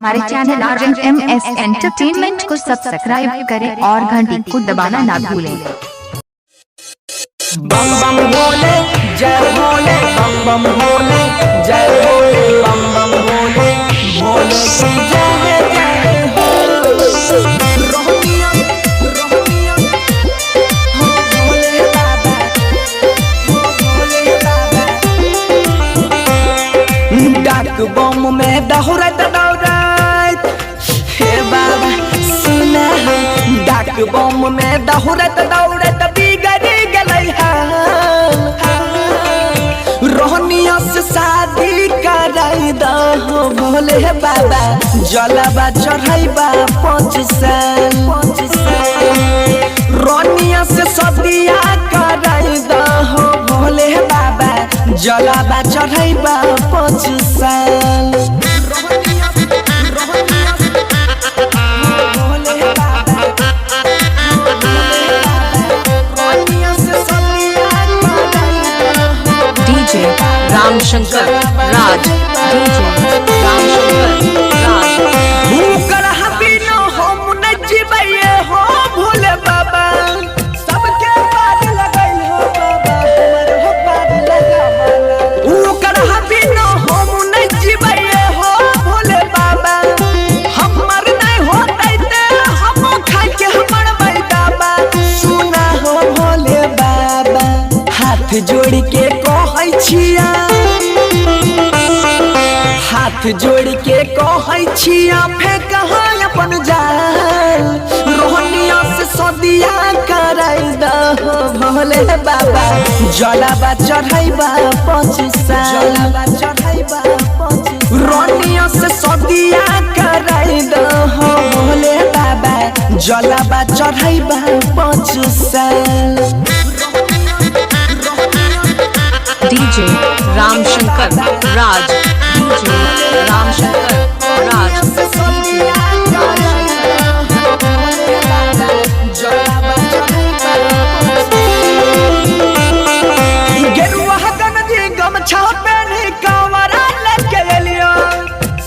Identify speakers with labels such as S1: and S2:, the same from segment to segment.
S1: हमारे channel RMS entertainment को subscribe करें और घंटी को दबाना ना भूलें।
S2: बम बम भोले जय भोले, बम बम भोले जय भोले, बम बम भोले भोले की जय जय हो। रोहनिया रोहनिया हो भोले बाबा, हो भोले बाबा। डाक बम में दौड़त दौड़त हे बाबा सुना, डाक बम में दौड़त दौड़त बिगड़ी गई रोहनिया से शादी कराई दहो भोले बाबा, जलवा चढ़ाइबा 5 साल। रोहनिया से शादिया कराई दहो भोले बाबा, जलवा चढ़ाइबा 5 साल।
S3: राम शंकर राज, डीजे राम शंकर राज।
S2: भूकर हबीनो हम न जीवये हो भोले बाबा, सबके पार लगल हो बाबा, हमर हो पार लगा। भूकर हबीनो हम न जीवये हो भोले बाबा, हमर नहीं होतै ते हम खाइ के हमर मैदाबा। सुना हो भोले बाबा, हाथ जोड़ के कहै छिया, हाथ जोड़ के कहै छिया फेंक अपन जाल। रोहनिया से शादिया कराई दहो भोले बाबा, जलवा चढ़ाइबा 5 साल। रोहनिया से शादिया कराई दहो भोले बाबा, जलवा चढ़ाइबा 5 साल।
S3: डीजे राम शंकर राज, डीजे राम शंकर राज।
S2: गेरुआ गंजी गमछा पहनी कांवरा लेके एलियो,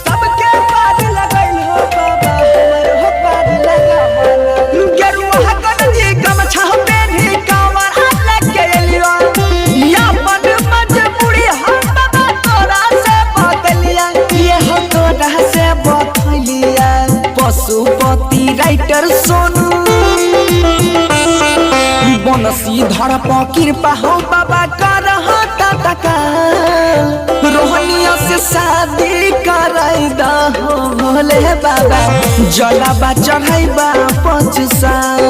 S2: सबके पार लगल हो बाबा, हमर हो पार लगा। गेरुआ गंजी गमछा पहनी कांवरा लेके एलियो, या मन मजबूरी हम बाबा तोरा से बतलिया, ये हम तोरा से बतलिया। पशुपति राइटर सोनू बनसी धर कृपा हो बाबा करहता टका, रोहनिया से शादी कराई दहो भोले बाबा, जलवा चढ़ाइबा 5 साल।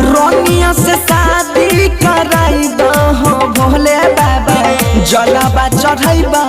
S2: रोहनिया से शादी कराई दहो भोले बाबा, जलवा चढ़ाइबा